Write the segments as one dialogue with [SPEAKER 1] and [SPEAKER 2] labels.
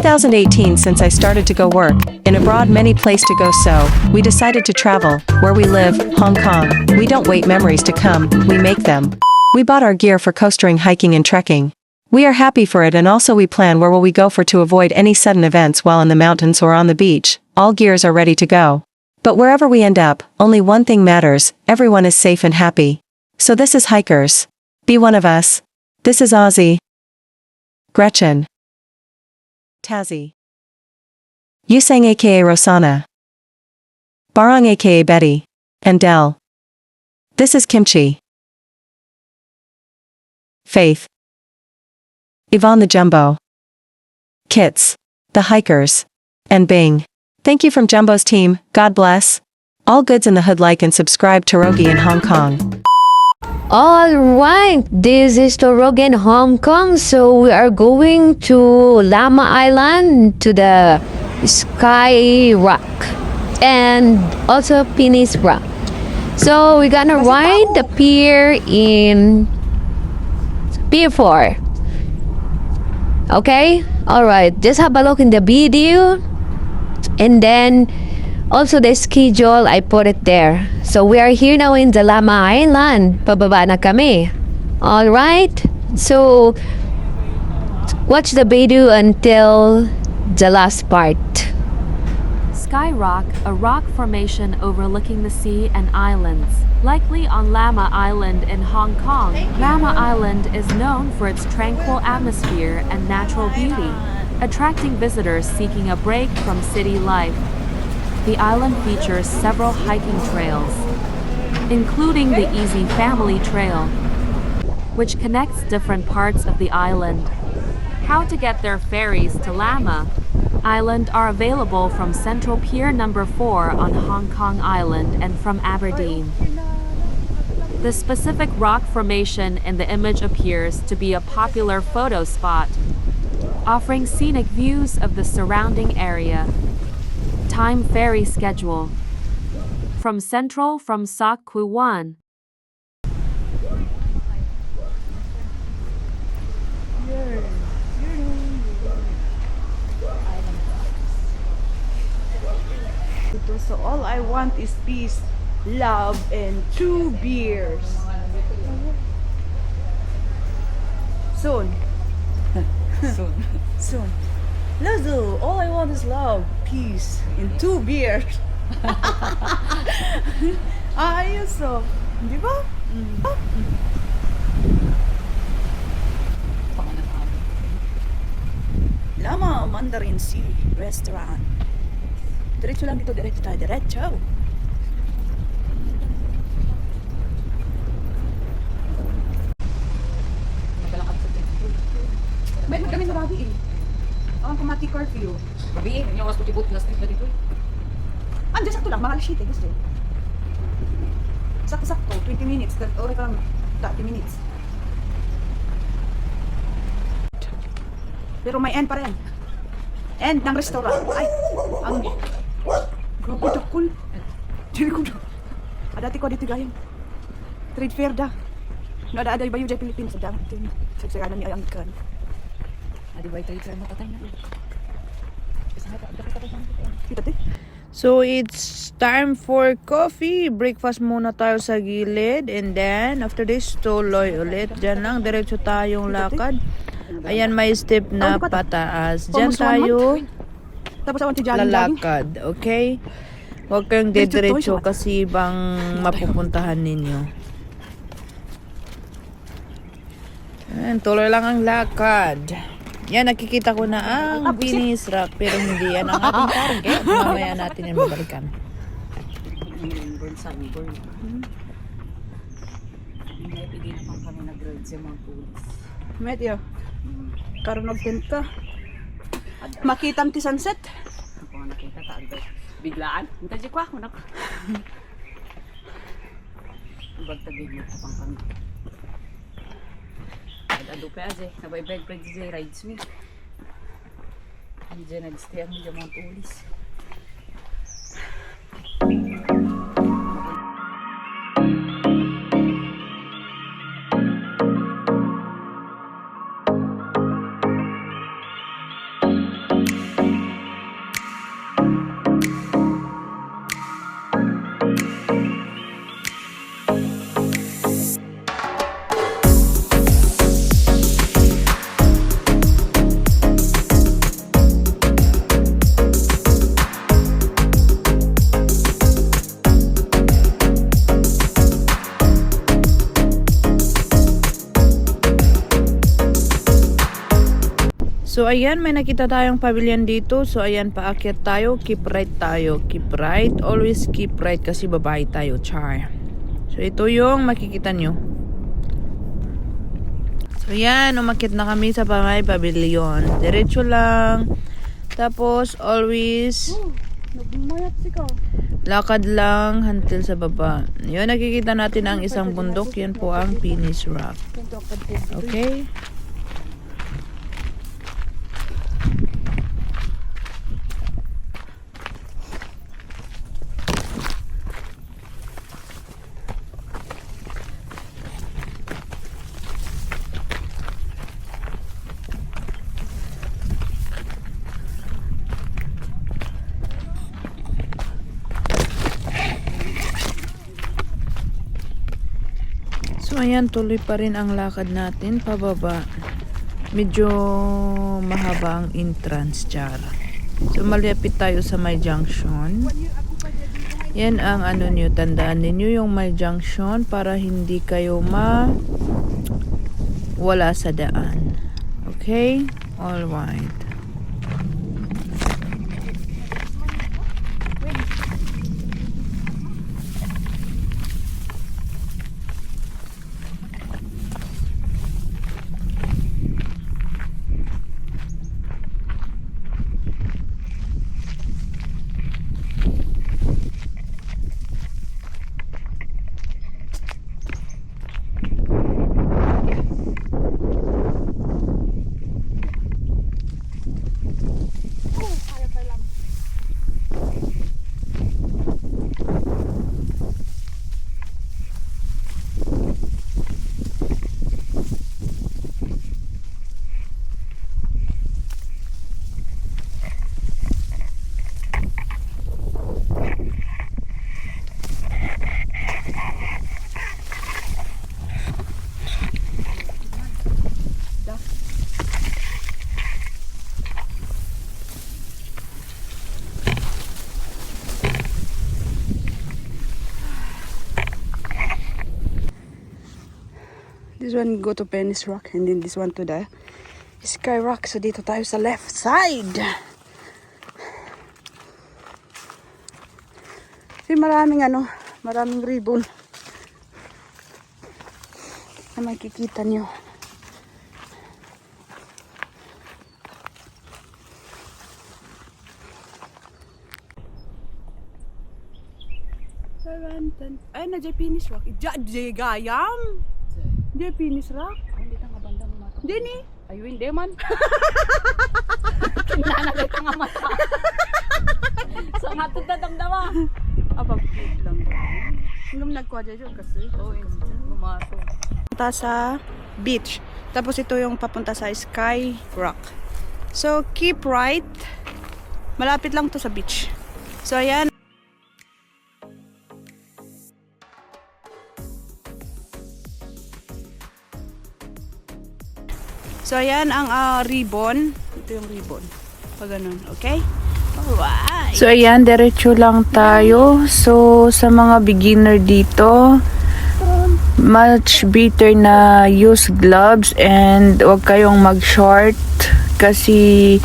[SPEAKER 1] 2018 since I started to go work, in abroad many place to go so, we decided to travel, where we live, Hong Kong. We don't wait memories to come, we make them. We bought our gear for coastering, hiking and trekking. We are happy for it, and also we plan where will we go for to avoid any sudden events while in the mountains or on the beach. All gears are ready to go. But wherever we end up, only one thing matters, everyone is safe and happy. So this is Hikers. Be one of us. This is Ozzy, Gretchen, Tazzy, Yusang aka Rosana, Barong aka Betty, and Del. This is Kimchi, Faith, Yvonne the Jumbo, Kits, the Hikers, and Bing. Thank you from Jumbo's team, God bless. All goods in the hood. Like and subscribe to Rogi in Hong Kong.
[SPEAKER 2] Alright, this is Torogi in Hong Kong. So we are going to Lama Island, to the Sky Rock, and also Penis Rock. So we're gonna ride the pier in Pier 4. Okay? Alright, just have a look in the video. And then also the schedule, I put it there. So we are here now in the Lama Island. Pababa na kami. Alright? So watch the video until the last part.
[SPEAKER 3] Sky Rock, a rock formation overlooking the sea and islands, likely on Lama Island in Hong Kong. Lama Island is known for its tranquil atmosphere and natural beauty, attracting visitors seeking a break from city life. The island features several hiking trails, including the Easy Family Trail, which connects different parts of the island. How to get there: ferries to Lama Island are available from Central Pier number 4 on Hong Kong Island and from Aberdeen. The specific rock formation in the image appears to be a popular photo spot, offering scenic views of the surrounding area. Time ferry schedule. From Central from Sok Kwu Wan.
[SPEAKER 4] So all I want is peace, love, and 2 beers. Soon.
[SPEAKER 5] Soon.
[SPEAKER 4] Soon. Lazo, all I want is love, peace, and 2 beers. Ayos oh. Di ba? Lama Mandarin Sea Restaurant. Diretso lang dito, diretso tayo, diretso. May kami na babi eh. Ang kumati curfew.
[SPEAKER 5] Gabi, yung oras ko tibot na street na dito.
[SPEAKER 4] Andiyan sakto lang, mga alas 7 gusto. Sakto, 20 minutes. Oray pa lang, 30 minutes. Pero may end pa rin. End ng restaurant. Ay, ang grabe dakol. Dili ko na. Adati ko dito gayang. Trade fair da. Ada bayo dyan Philippines. Ada sagsaganan ni ayang ikan. Adi ba trade fair matatay na. Kita te.
[SPEAKER 6] So it's time for coffee. Breakfast muna tayo sa gilid. And then after this, tuloy ulit. Diyan lang, diretso tayong lakad. Ayan, may step na pataas. Diyan tayo
[SPEAKER 4] Tapos awan ti jogging.
[SPEAKER 6] lalakad. Okay? Huwag kayong diretso kasi bang mapupuntahan ninyo. Ayan, tuloy lang ang lakad. Yan, nakikita ko na ang Penis Rock, pero hindi yan ang ating target. Mamaya natin yan babalikan.
[SPEAKER 5] Burn sa burn. May pigil na pang kami nag-grade sa mga pulis.
[SPEAKER 4] Medyo. Karon nag-tent ka. Makita ti sunset.
[SPEAKER 5] Ako ang nakita taagay. Biglaan. Hinta ko ako nak. Bagtagig mo pang kami. Ado pa aje, nabay-bag pa di rides me. Diyan nag-stay ang mga pulis.
[SPEAKER 6] So ayan, may nakita tayong pavilion dito. So ayan, paakyat tayo. Keep right tayo. Keep right. Always keep right kasi babae tayo. Char. So ito yung makikita nyo. So ayan, umakyat na kami sa may pavilion. Diretso lang. Tapos always
[SPEAKER 4] Nagmayat si ka.
[SPEAKER 6] lakad lang until sa baba. Yun, nakikita natin ang isang bundok. Yan po ang Penis Rock. Okay? So ayan, tuloy pa rin ang lakad natin pababa. Medyo mahaba ang entrance, char. So malapit tayo sa may junction. Yan ang ano nyo, tandaan ninyo yung may junction para hindi kayo wala sa daan. Okay? Alright.
[SPEAKER 4] This one go to Penis Rock and then this one to the Sky Rock. So dito tayo sa left side. Maraming ribbon na makikita nyo. Ay, na Penis Rock. Gayam. Di Penis Rock.
[SPEAKER 5] Hindi ka nga banda mo mata.
[SPEAKER 4] Di ni.
[SPEAKER 5] Ayo, hindi man. Kinanagay ka nga mata. So, hatod na damdama.
[SPEAKER 4] Apa, cute lang. Hanggang nagkwa dyan kasi.
[SPEAKER 5] Oo, lumato.
[SPEAKER 4] Punta sa beach. Tapos ito yung papunta sa Sky Rock. So, keep right. Malapit lang to sa beach. So, ayan. So, ayan ang ribbon. Ito yung ribbon. Pag ganun, okay? Alright.
[SPEAKER 6] So ayan, diretso lang tayo. So sa mga beginner dito, much better na use gloves and huwag kayong mag-short kasi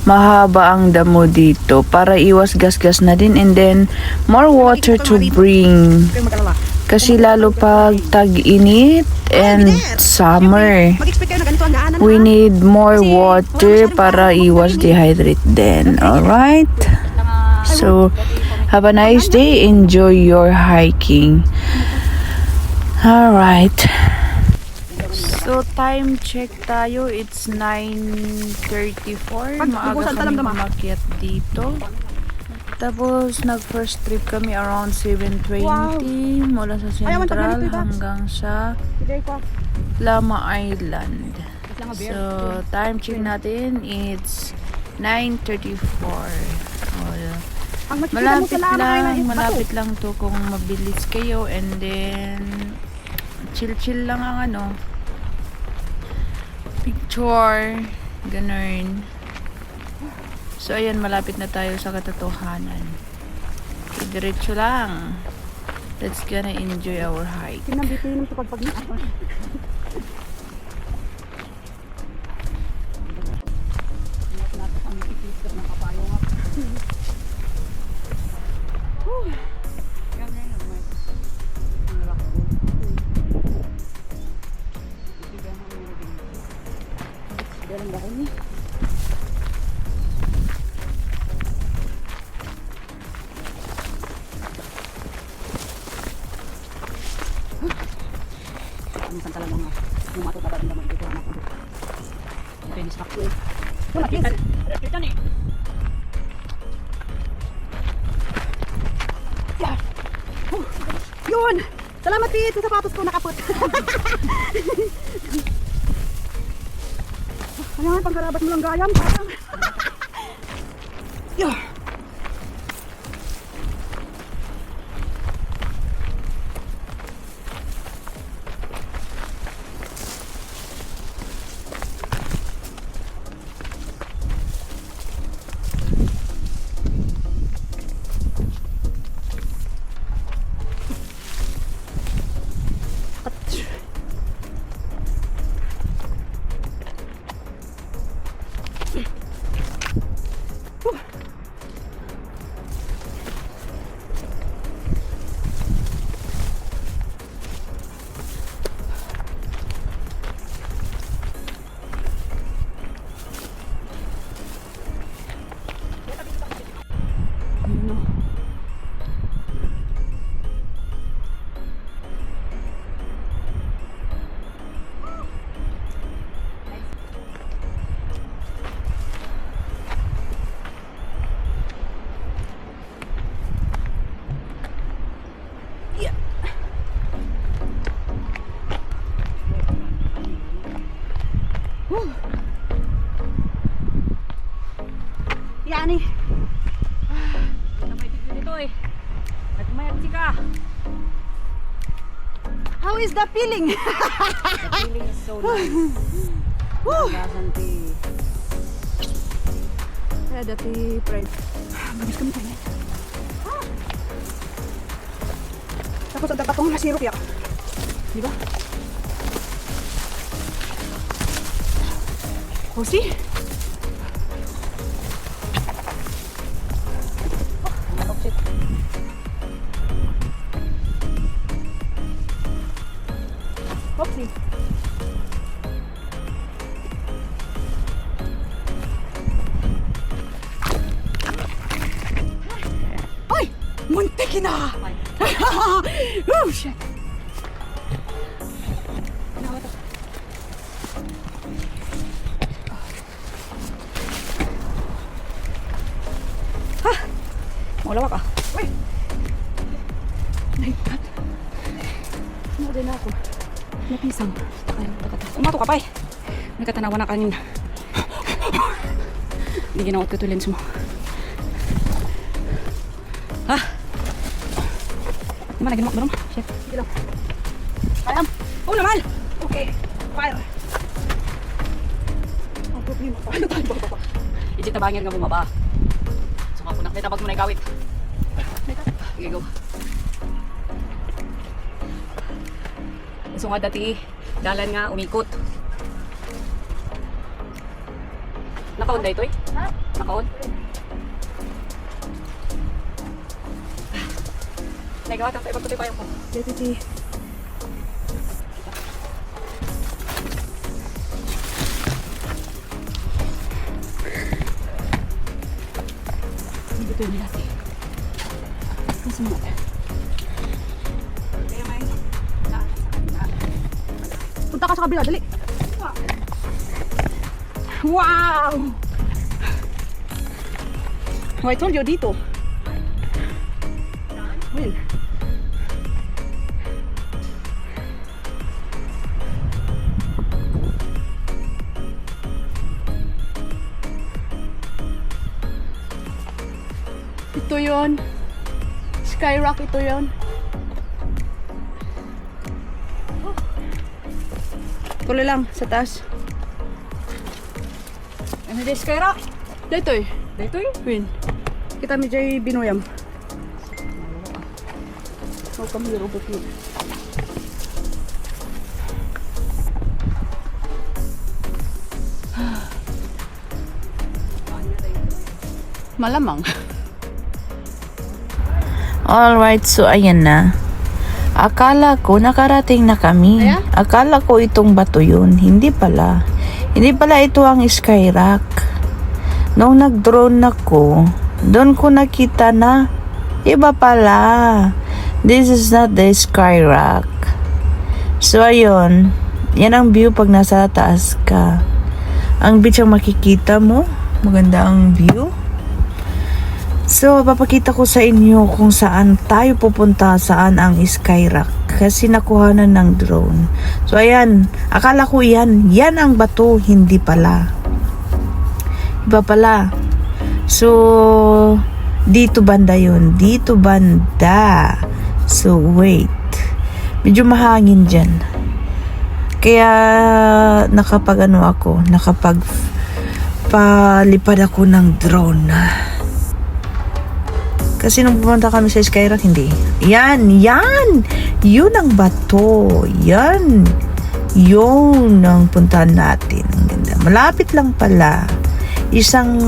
[SPEAKER 6] mahaba ang damo dito para iwas gasgas na din, and then more water to bring
[SPEAKER 4] Okay, mag-alala.
[SPEAKER 6] kasi lalo pag tag-init and summer.
[SPEAKER 4] Mag-expect kayo na ganito ang daanan.
[SPEAKER 6] We need more water para iwas dehydrate din. Alright? So, have a nice day. Enjoy your hiking. Alright. So, time check tayo. It's 9:34. Maaga kami umakyat dito. Tapos, nag-first trip kami around 7:20 mula sa Central hanggang sa Lama Island. So, time check natin, it's 9:34. Malapit lang to kung mabilis kayo, and then chill lang ang picture, ganun. So, ayan, malapit na tayo sa katotohanan. Okay, diretso lang. Let's gonna enjoy our hike.
[SPEAKER 4] Kinambitin sa pagpagnian. Minsan talaga mga lumatot na daman dito anak ko. Ito yung stock ko. Wala kids. Kita ni. Yeah. Yun! Salamat Pete! Sa sapatos ko nakapot. Ayan, pangkarabat mo lang gayam. Yeah. Yani.
[SPEAKER 5] Napay tigil dito eh. Nagmayat si ka.
[SPEAKER 4] How is the feeling?
[SPEAKER 5] The feeling is so nice. Nagasanti.
[SPEAKER 4] Kaya dati, friend. Mabis kami tayo. Tapos ang dapat kong masirop ya. Di ba? Oh, see? Oopsie. Ay! Muntik na! Oh, shit! Ha! Maulawa ka. Uy! My God! Ano din ako? Napisang. Umato ka pa eh. May katanawa na kanina. Hindi ginawa ko ito lens mo. Ha? Mana ginawa ko ba? Shit. Sige lang. Kayam. Oo naman. Okay. Fire. Ang problema pa. Ano tayo ba? Ijit na bangir nga bumaba. So nga po na. Tabag mo na ikawit. Sige, go. So nga dati, dalan nga umikot. Nakaon na ito eh? Nakaon? Nagawa tayo, ipagputi pa yung ko. Dito. Dito yung dati. Kasi mo. Punta ka sa kabila, dali. Wow! Oh, I told you dito. Win. Ito yon. Skyrock ito yon. Tuloy lang sa taas. Ano din Skyrock? Dito eh.
[SPEAKER 5] Dito eh.
[SPEAKER 4] Win. Kita mi jay binuyam. Oh, kami robot ni. Malamang.
[SPEAKER 6] Alright, so ayan na. Akala ko nakarating na kami. Akala ko itong bato yun. Hindi pala. Hindi pala ito ang Skyrock. Nung nag-drone ako, doon ko nakita na iba pala. This is not the Skyrock. So, ayun. Yan ang view pag nasa taas ka. Ang beach ang makikita mo. Maganda ang view. So, papakita ko sa inyo kung saan tayo pupunta, saan ang Skyrock. Kasi nakuhanan ng drone. So, ayan. Akala ko yan. Yan ang bato. Hindi pala. Iba pala. So, dito banda yun. Dito banda. So, wait. Medyo mahangin dyan. Kaya, nakapagpalipad ako ng drone. Kasi nung pumunta kami sa Skyrock, hindi. Yan! Yun ang bato. Yan! Yun ang puntahan natin. Ang ganda. Malapit lang pala. Isang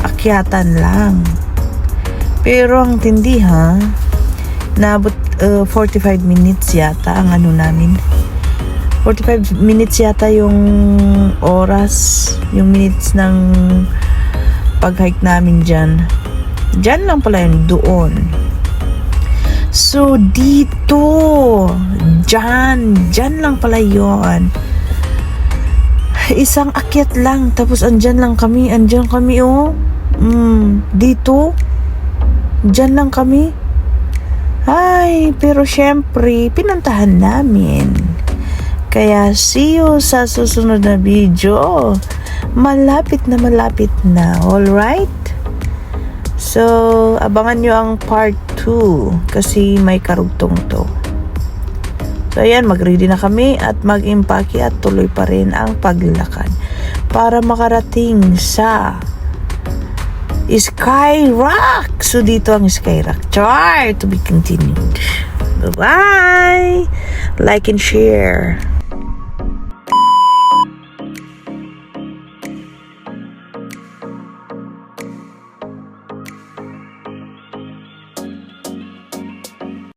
[SPEAKER 6] akyatan lang. Pero ang tindi ha, naabot 45 minutes yata ang namin. 45 minutes yata yung oras, yung minutes ng pag-hike namin dyan. Dyan lang pala yun, doon. So, dito. Dyan lang pala yun. Isang akyat lang. Tapos, andyan kami, oh. Dito. Dyan lang kami. Ay, pero syempre, pinuntahan namin. Kaya, see you sa susunod na video. Malapit na. Alright? So, abangan nyo ang part 2 kasi may karugtong to. So, ayan, mag-ready na kami at mag-impake at tuloy pa rin ang paglakad para makarating sa Skyrock. So, dito ang Skyrock. Char! To be continued. Bye-bye! Like and share.